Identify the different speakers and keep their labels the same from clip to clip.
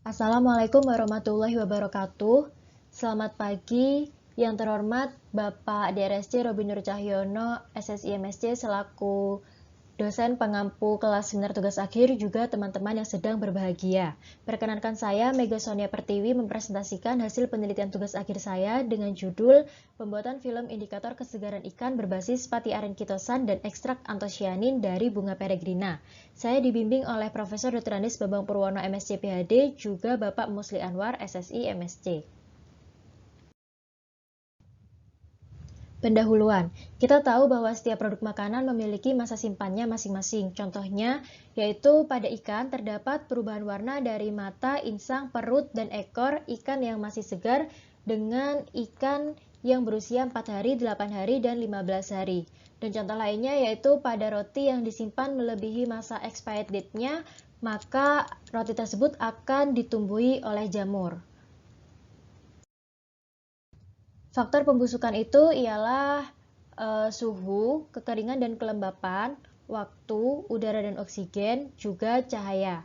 Speaker 1: Assalamualaikum warahmatullahi wabarakatuh. Selamat pagi, yang terhormat Bapak DRSC Robi Nur Cahyono, SSI MSC selaku dosen pengampu kelas seminar tugas akhir, juga teman-teman yang sedang berbahagia. Perkenankan saya, Mega Sonia Pertiwi, mempresentasikan hasil penelitian tugas akhir saya dengan judul Pembuatan Film Indikator Kesegaran Ikan berbasis patiaren kitosan dan ekstrak antosianin dari bunga peregrina. Saya dibimbing oleh Profesor Dr. Andis Bambang Purwono MSc PhD, juga Bapak Musli Anwar SSI MSc. Pendahuluan, kita tahu bahwa setiap produk makanan memiliki masa simpannya masing-masing. Contohnya, yaitu pada ikan terdapat perubahan warna dari mata, insang, perut, dan ekor ikan yang masih segar dengan ikan yang berusia 4 hari, 8 hari, dan 15 hari. Dan contoh lainnya yaitu pada roti yang disimpan melebihi masa expired date-nya, maka roti tersebut akan ditumbuhi oleh jamur. Faktor pembusukan itu ialah suhu, kekeringan dan kelembapan, waktu, udara dan oksigen, juga cahaya.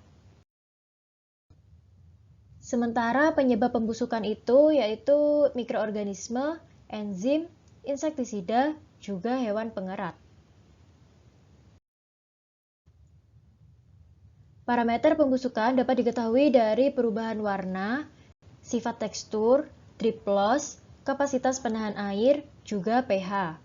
Speaker 1: Sementara penyebab pembusukan itu yaitu mikroorganisme, enzim, insektisida, juga hewan pengerat. Parameter pembusukan dapat diketahui dari perubahan warna, sifat tekstur, drip loss, kapasitas penahan air, juga pH.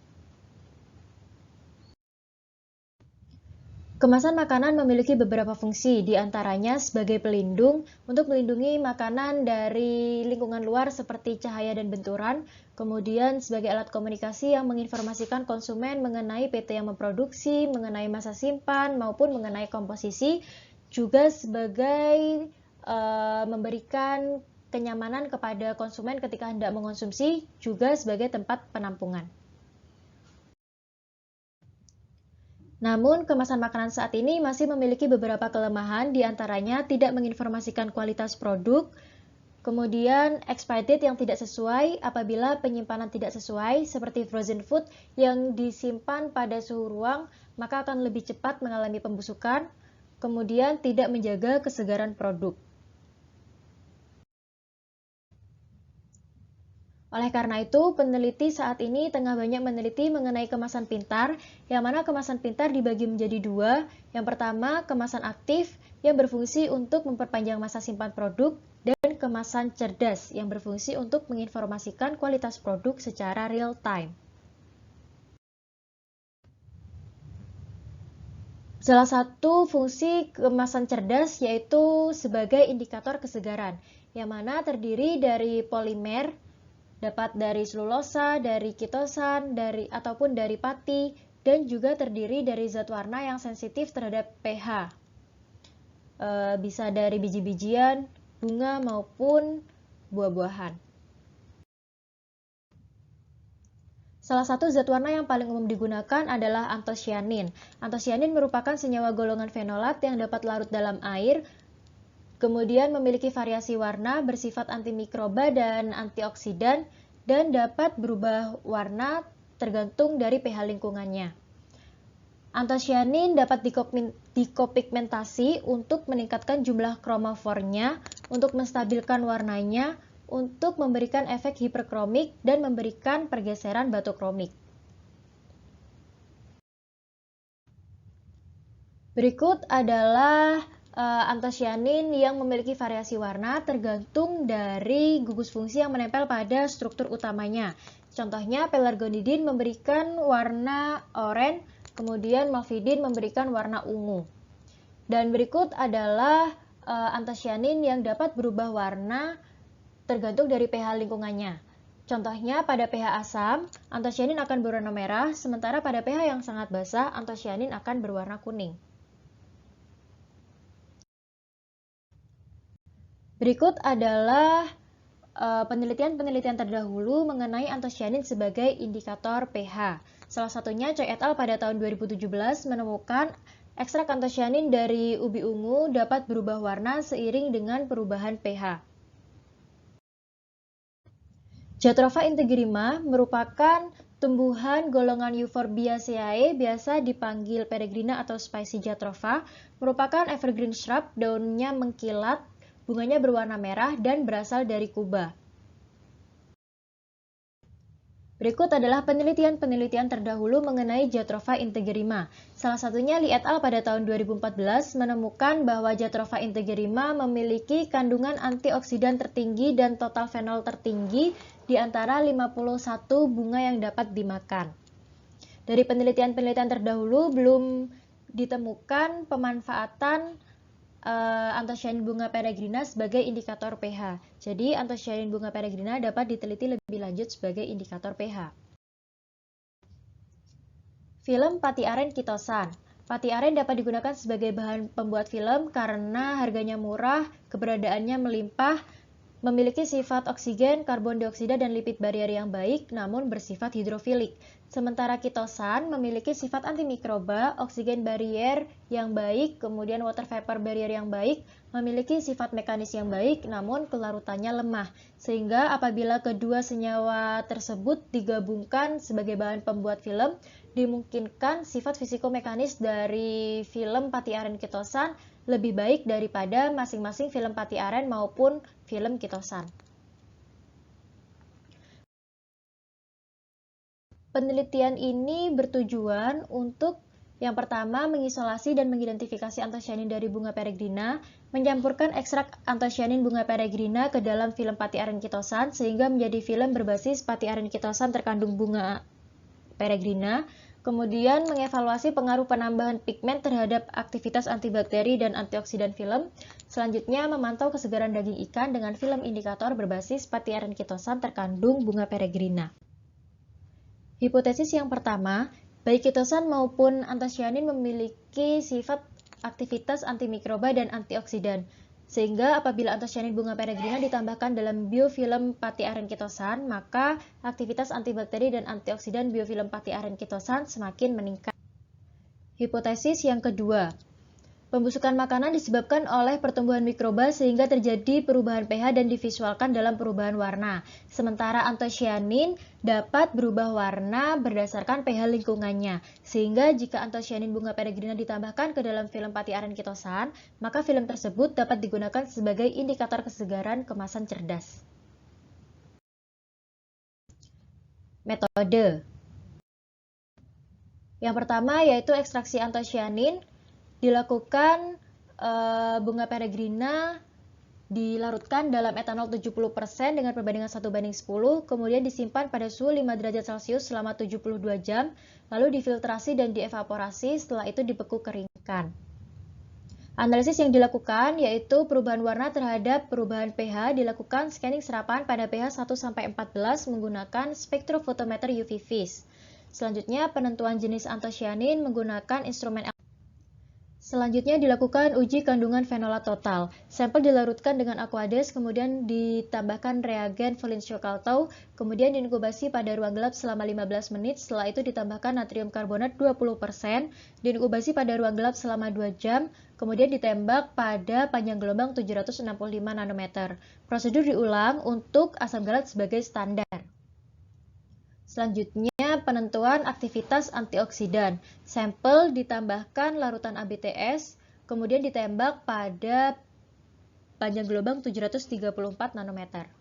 Speaker 1: Kemasan makanan memiliki beberapa fungsi, diantaranya sebagai pelindung untuk melindungi makanan dari lingkungan luar seperti cahaya dan benturan, kemudian sebagai alat komunikasi yang menginformasikan konsumen mengenai PT yang memproduksi, mengenai masa simpan, maupun mengenai komposisi, juga sebagai memberikan kenyamanan kepada konsumen ketika hendak mengonsumsi, juga sebagai tempat penampungan. Namun, kemasan makanan saat ini masih memiliki beberapa kelemahan, diantaranya tidak menginformasikan kualitas produk, kemudian expired date yang tidak sesuai apabila penyimpanan tidak sesuai, seperti frozen food yang disimpan pada suhu ruang, maka akan lebih cepat mengalami pembusukan, kemudian tidak menjaga kesegaran produk. Oleh karena itu, peneliti saat ini tengah banyak meneliti mengenai kemasan pintar, yang mana kemasan pintar dibagi menjadi dua. Yang pertama, kemasan aktif yang berfungsi untuk memperpanjang masa simpan produk, dan kemasan cerdas yang berfungsi untuk menginformasikan kualitas produk secara real time. Salah satu fungsi kemasan cerdas yaitu sebagai indikator kesegaran, yang mana terdiri dari polimer, dapat dari selulosa, dari kitosan, ataupun dari pati, dan juga terdiri dari zat warna yang sensitif terhadap pH. Bisa dari biji-bijian, bunga, maupun buah-buahan. Salah satu zat warna yang paling umum digunakan adalah antosianin. Antosianin merupakan senyawa golongan fenolat yang dapat larut dalam air, kemudian memiliki variasi warna, bersifat antimikroba dan antioksidan, dan dapat berubah warna tergantung dari pH lingkungannya. Antosianin dapat dikopigmentasi untuk meningkatkan jumlah kromofornya, untuk menstabilkan warnanya, untuk memberikan efek hiperkromik, dan memberikan pergeseran batokromik. Berikut adalah antosianin yang memiliki variasi warna tergantung dari gugus fungsi yang menempel pada struktur utamanya. Contohnya, pelargonidin memberikan warna oranye, kemudian malvidin memberikan warna ungu. Dan berikut adalah antosianin yang dapat berubah warna tergantung dari pH lingkungannya. Contohnya, pada pH asam, antosianin akan berwarna merah, sementara pada pH yang sangat basah, antosianin akan berwarna kuning. Berikut adalah penelitian-penelitian terdahulu mengenai antosianin sebagai indikator pH. Salah satunya Choi et al. Pada tahun 2017 menemukan ekstrak antosianin dari ubi ungu dapat berubah warna seiring dengan perubahan pH. Jatropha integrima merupakan tumbuhan golongan Euphorbiaceae, biasa dipanggil peregrina atau spicy jatropha, merupakan evergreen shrub, daunnya mengkilat, Bunganya berwarna merah dan berasal dari Kuba. Berikut adalah penelitian-penelitian terdahulu mengenai Jatropha integerrima. Salah satunya Li et al. Pada tahun 2014 menemukan bahwa Jatropha integerrima memiliki kandungan antioksidan tertinggi dan total fenol tertinggi di antara 51 bunga yang dapat dimakan. Dari penelitian-penelitian terdahulu belum ditemukan pemanfaatan anthocyanin bunga peregrina sebagai indikator pH. Jadi, anthocyanin bunga peregrina dapat diteliti lebih lanjut sebagai indikator pH. Film pati aren kitosan. Pati aren dapat digunakan sebagai bahan pembuat film karena harganya murah, keberadaannya melimpah, memiliki sifat oksigen, karbon dioksida, dan lipid barier yang baik, namun bersifat hidrofilik. Sementara kitosan memiliki sifat antimikroba, oksigen barier yang baik, kemudian water vapor barier yang baik, memiliki sifat mekanis yang baik, namun kelarutannya lemah. Sehingga apabila kedua senyawa tersebut digabungkan sebagai bahan pembuat film, dimungkinkan sifat fisikomekanis dari film pati aren kitosan lebih baik daripada masing-masing film pati aren maupun film kitosan. Penelitian ini bertujuan untuk yang pertama mengisolasi dan mengidentifikasi anthocyanin dari bunga peregrina, mencampurkan ekstrak anthocyanin bunga peregrina ke dalam film pati aren kitosan sehingga menjadi film berbasis pati aren kitosan terkandung bunga peregrina. Kemudian mengevaluasi pengaruh penambahan pigmen terhadap aktivitas antibakteri dan antioksidan film. Selanjutnya memantau kesegaran daging ikan dengan film indikator berbasis pati aren kitosan terkandung bunga peregrina. Hipotesis yang pertama, baik kitosan maupun anthocyanin memiliki sifat aktivitas antimikroba dan antioksidan. Sehingga apabila anthocyanin bunga peregrina ditambahkan dalam biofilm pati aren kitosan, maka aktivitas antibakteri dan antioksidan biofilm pati aren kitosan semakin meningkat. Hipotesis yang kedua, pembusukan makanan disebabkan oleh pertumbuhan mikroba sehingga terjadi perubahan pH dan divisualkan dalam perubahan warna. Sementara anthocyanin dapat berubah warna berdasarkan pH lingkungannya. Sehingga jika anthocyanin bunga peregrina ditambahkan ke dalam film pati aren kitosan, maka film tersebut dapat digunakan sebagai indikator kesegaran kemasan cerdas. Metode yang pertama yaitu ekstraksi anthocyanin. Dilakukan bunga peregrina dilarutkan dalam etanol 70% dengan perbandingan 1:10, kemudian disimpan pada suhu 5 derajat Celcius selama 72 jam, lalu difiltrasi dan dievaporasi, setelah itu dibeku keringkan. Analisis yang dilakukan yaitu perubahan warna terhadap perubahan pH, dilakukan scanning serapan pada pH 1-14 menggunakan spektrofotometer UV vis. Selanjutnya penentuan jenis anthocyanin menggunakan instrumen. Selanjutnya dilakukan uji kandungan fenolat total. Sampel dilarutkan dengan aqueous, kemudian ditambahkan reagen Volin-Shockaltau, kemudian diinkubasi pada ruang gelap selama 15 menit, setelah itu ditambahkan natrium karbonat 20%, diinkubasi pada ruang gelap selama 2 jam, kemudian ditembak pada panjang gelombang 765 nanometer. Prosedur diulang untuk asam galat sebagai standar. Selanjutnya, penentuan aktivitas antioksidan. Sampel ditambahkan larutan ABTS, kemudian ditembak pada panjang gelombang 734 nanometer.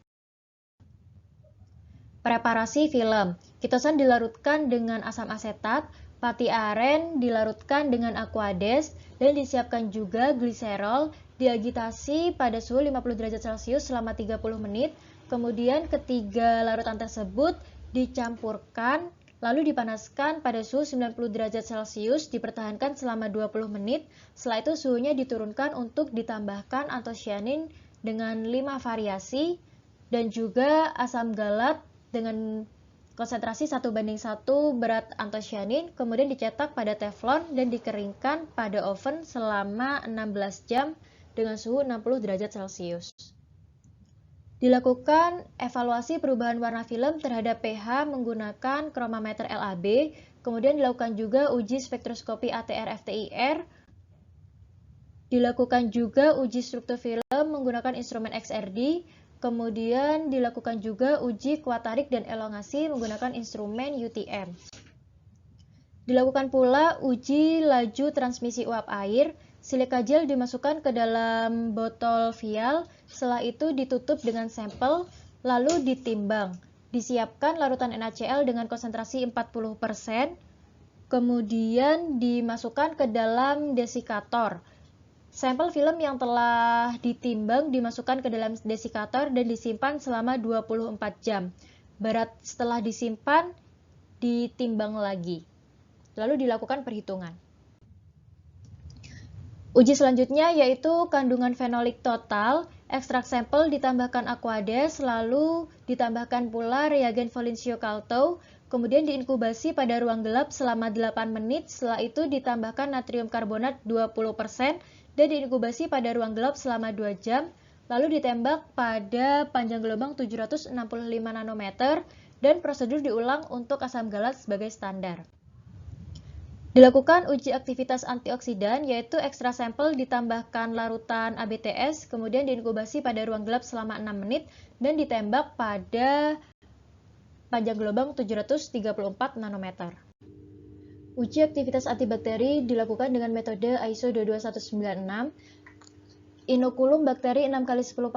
Speaker 1: Preparasi film. Kitosan dilarutkan dengan asam asetat, pati aren dilarutkan dengan aqueous, dan disiapkan juga gliserol, diagitasi pada suhu 50 derajat Celcius selama 30 menit, kemudian ketiga larutan tersebut dicampurkan, lalu dipanaskan pada suhu 90 derajat Celcius, dipertahankan selama 20 menit. Setelah itu suhunya diturunkan untuk ditambahkan anthocyanin dengan 5 variasi dan juga asam galat dengan konsentrasi 1:1 berat anthocyanin, kemudian dicetak pada teflon dan dikeringkan pada oven selama 16 jam dengan suhu 60 derajat Celcius. Dilakukan evaluasi perubahan warna film terhadap pH menggunakan kromometer LAB, kemudian dilakukan juga uji spektroskopi ATR-FTIR, dilakukan juga uji struktur film menggunakan instrumen XRD, kemudian dilakukan juga uji kuatarik dan elongasi menggunakan instrumen UTM. Dilakukan pula uji laju transmisi uap air, Silika gel dimasukkan ke dalam botol vial, setelah itu ditutup dengan sampel, lalu ditimbang. Disiapkan larutan NaCl dengan konsentrasi 40%, kemudian dimasukkan ke dalam desikator. Sampel film yang telah ditimbang dimasukkan ke dalam desikator dan disimpan selama 24 jam. Berat setelah disimpan, ditimbang lagi. Lalu dilakukan perhitungan. Uji selanjutnya yaitu kandungan fenolik total, ekstrak sampel ditambahkan aquades, lalu ditambahkan pula reagen Folencio Calteux, kemudian diinkubasi pada ruang gelap selama 8 menit, setelah itu ditambahkan natrium karbonat 20% dan diinkubasi pada ruang gelap selama 2 jam, lalu ditembak pada panjang gelombang 765 nanometer dan prosedur diulang untuk asam galat sebagai standar. Dilakukan uji aktivitas antioksidan, yaitu ekstra sampel ditambahkan larutan ABTS, kemudian diinkubasi pada ruang gelap selama 6 menit, dan ditembak pada panjang gelombang 734 nanometer. Uji aktivitas antibakteri dilakukan dengan metode ISO 22196. Inokulum bakteri 6 x 10⁵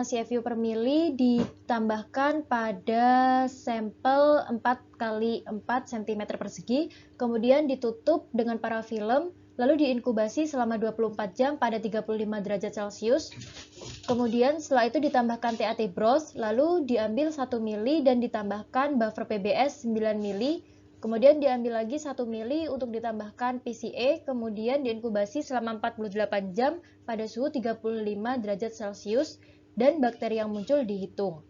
Speaker 1: CFU per mili ditambahkan pada sampel 4 x 4 cm persegi, kemudian ditutup dengan parafilm, lalu diinkubasi selama 24 jam pada 35 derajat Celcius. Kemudian setelah itu ditambahkan TAT bros, lalu diambil 1 mili dan ditambahkan buffer PBS 9 mili. Kemudian diambil lagi 1 mili untuk ditambahkan PCA, kemudian diinkubasi selama 48 jam pada suhu 35 derajat Celcius, dan bakteri yang muncul dihitung.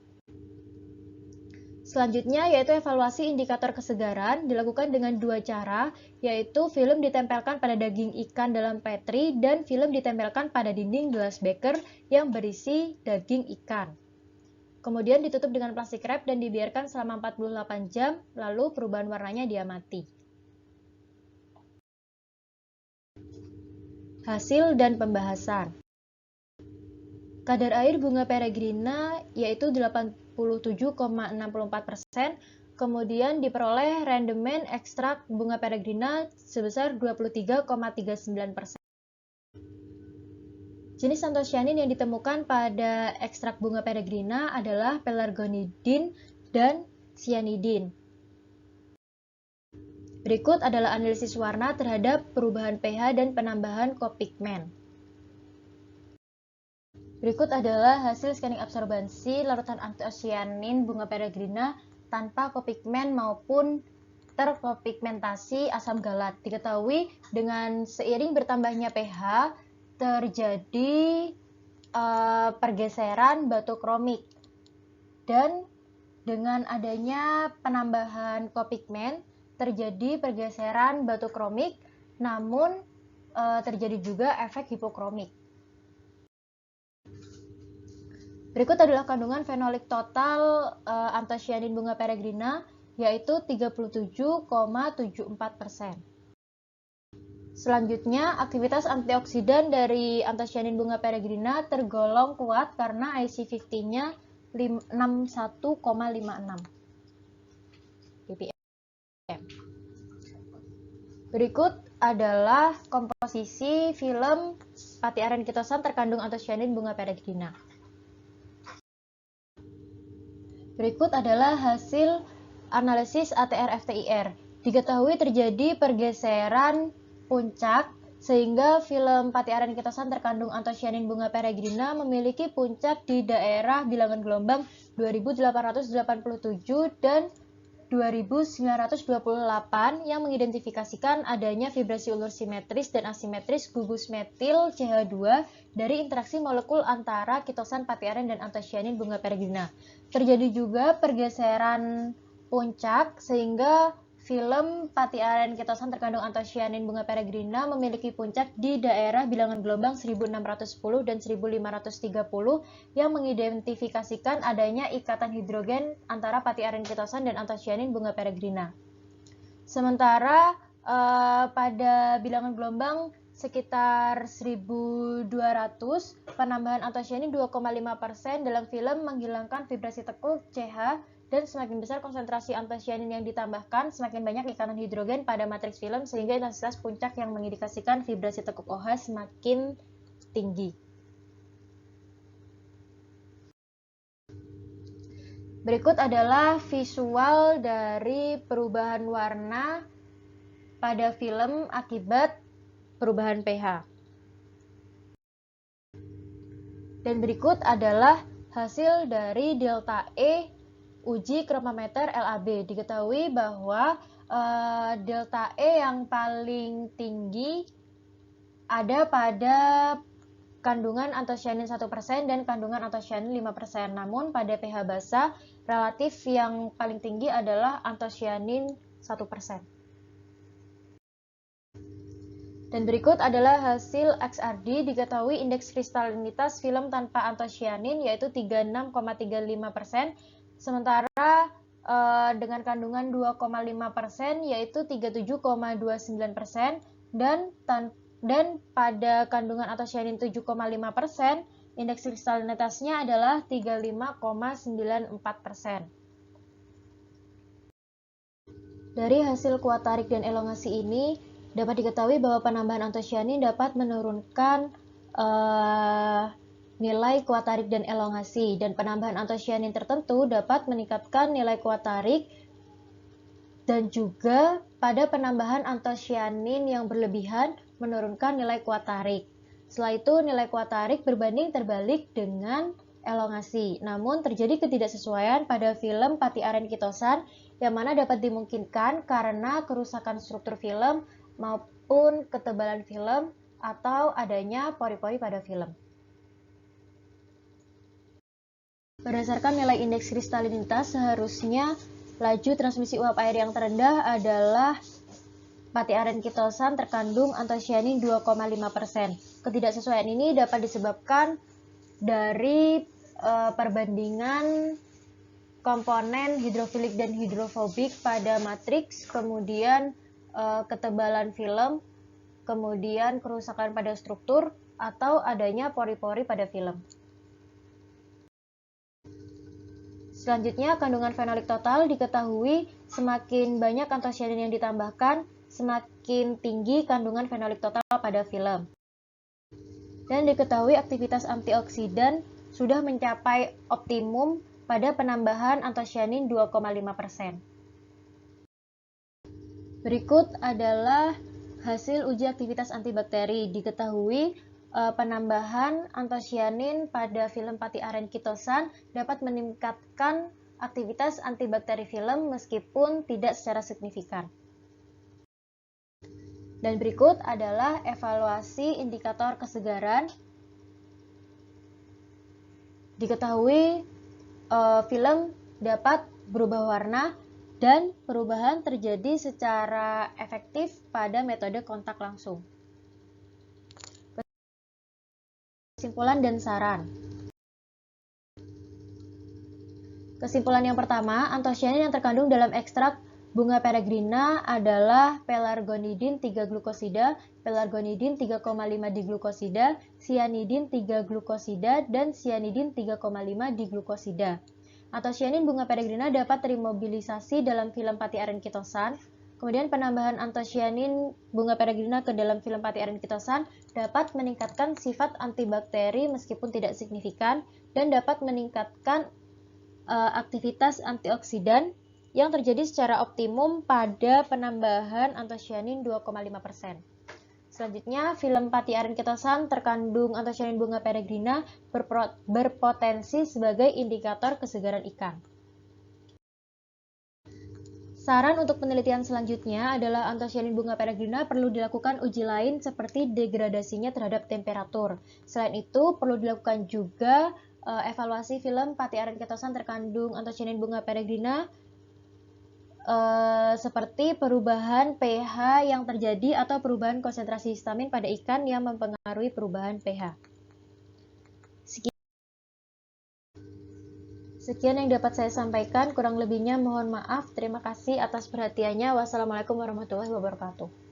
Speaker 1: Selanjutnya yaitu evaluasi indikator kesegaran dilakukan dengan 2 cara, yaitu film ditempelkan pada daging ikan dalam petri dan film ditempelkan pada dinding gelas beker yang berisi daging ikan. Kemudian ditutup dengan plastik wrap dan dibiarkan selama 48 jam, lalu perubahan warnanya diamati. Hasil dan pembahasan. Kadar air bunga peregrina yaitu 87,64%, kemudian diperoleh rendemen ekstrak bunga peregrina sebesar 23,39%. Jenis antosianin yang ditemukan pada ekstrak bunga peregrina adalah pelargonidin dan cyanidin. Berikut adalah analisis warna terhadap perubahan pH dan penambahan kopigmen. Berikut adalah hasil scanning absorbansi larutan antosianin bunga peregrina tanpa kopigmen maupun terkopigmentasi asam galat. Diketahui dengan seiring bertambahnya pH terjadi pergeseran batu kromik, dan dengan adanya penambahan kopigmen terjadi pergeseran batu kromik, namun terjadi juga efek hipokromik. Berikut adalah kandungan fenolik total antosianin bunga peregrina yaitu 37,74%. Selanjutnya, aktivitas antioksidan dari antosianin bunga peregrina tergolong kuat karena IC50-nya 61,56 ppm. Berikut adalah komposisi film pati aren kitosan terkandung antosianin bunga peregrina. Berikut adalah hasil analisis ATR-FTIR. Diketahui terjadi pergeseran puncak sehingga film pati aren kitosan terkandung antosianin bunga peregrina memiliki puncak di daerah bilangan gelombang 2887 dan 2928 yang mengidentifikasikan adanya vibrasi ulur simetris dan asimetris gugus metil CH2 dari interaksi molekul antara kitosan pati aren dan antosianin bunga peregrina. Terjadi juga pergeseran puncak sehingga film pati aren kitosan terkandung antosianin bunga peregrina memiliki puncak di daerah bilangan gelombang 1610 dan 1530 yang mengidentifikasikan adanya ikatan hidrogen antara pati aren kitosan dan antosianin bunga peregrina. Sementara pada bilangan gelombang sekitar 1200, penambahan antosianin 2,5% dalam film menghilangkan vibrasi tekuk CH Dan semakin besar konsentrasi antosianin yang ditambahkan, semakin banyak ikatan hidrogen pada matriks film sehingga intensitas puncak yang mengindikasikan vibrasi tekuk OH semakin tinggi. Berikut adalah visual dari perubahan warna pada film akibat perubahan pH. Dan berikut adalah hasil dari delta E uji kromometer LAB. Diketahui bahwa delta E yang paling tinggi ada pada kandungan antosianin 1% dan kandungan antosianin 5%. Namun pada pH basa relatif yang paling tinggi adalah antosianin 1%. Dan berikut adalah hasil XRD. Diketahui indeks kristalinitas film tanpa antosianin yaitu 36,35%, sementara dengan kandungan 2,5% yaitu 37,29%, dan pada kandungan antosianin 7,5%, indeks kristalinitasnya adalah 35,94%. Dari hasil kuat tarik dan elongasi ini, dapat diketahui bahwa penambahan antosianin dapat menurunkan nilai kuat tarik dan elongasi, dan penambahan antosianin tertentu dapat meningkatkan nilai kuat tarik, dan juga pada penambahan antosianin yang berlebihan menurunkan nilai kuat tarik. Setelah itu nilai kuat tarik berbanding terbalik dengan elongasi. Namun terjadi ketidaksesuaian pada film pati aren kitosan yang mana dapat dimungkinkan karena kerusakan struktur film maupun ketebalan film atau adanya pori-pori pada film. Berdasarkan nilai indeks kristalinitas, seharusnya laju transmisi uap air yang terendah adalah pati aren kitosan terkandung antosianin 2,5%. Ketidaksesuaian ini dapat disebabkan dari perbandingan komponen hidrofilik dan hidrofobik pada matriks, kemudian ketebalan film, kemudian kerusakan pada struktur, atau adanya pori-pori pada film. Selanjutnya, kandungan fenolik total diketahui semakin banyak antosianin yang ditambahkan, semakin tinggi kandungan fenolik total pada film. Dan diketahui aktivitas antioksidan sudah mencapai optimum pada penambahan antosianin 2,5%. Berikut adalah hasil uji aktivitas antibakteri. Diketahui penambahan antosianin pada film pati aren kitosan dapat meningkatkan aktivitas antibakteri film meskipun tidak secara signifikan. Dan berikut adalah evaluasi indikator kesegaran. Diketahui film dapat berubah warna dan perubahan terjadi secara efektif pada metode kontak langsung. Kesimpulan dan saran. Kesimpulan yang pertama, antosianin yang terkandung dalam ekstrak bunga peregrina adalah pelargonidin 3 glukosida, pelargonidin 3,5 diglukosida, cyanidin 3 glukosida, dan cyanidin 3,5 diglukosida. Antosianin bunga peregrina dapat terimobilisasi dalam film pati aren kitosan. Kemudian penambahan antosianin bunga peregrina ke dalam film pati aren kitosan dapat meningkatkan sifat antibakteri meskipun tidak signifikan dan dapat meningkatkan aktivitas antioksidan yang terjadi secara optimum pada penambahan antosianin 2,5%. Selanjutnya, film pati aren kitosan terkandung antosianin bunga peregrina berpotensi sebagai indikator kesegaran ikan. Saran untuk penelitian selanjutnya adalah antosianin bunga peregrina perlu dilakukan uji lain seperti degradasinya terhadap temperatur. Selain itu, perlu dilakukan juga evaluasi film pati aren kitosan terkandung antosianin bunga peregrina seperti perubahan pH yang terjadi atau perubahan konsentrasi histamin pada ikan yang mempengaruhi perubahan pH. Sekian yang dapat saya sampaikan, kurang lebihnya mohon maaf. Terima kasih atas perhatiannya. Wassalamualaikum warahmatullahi wabarakatuh.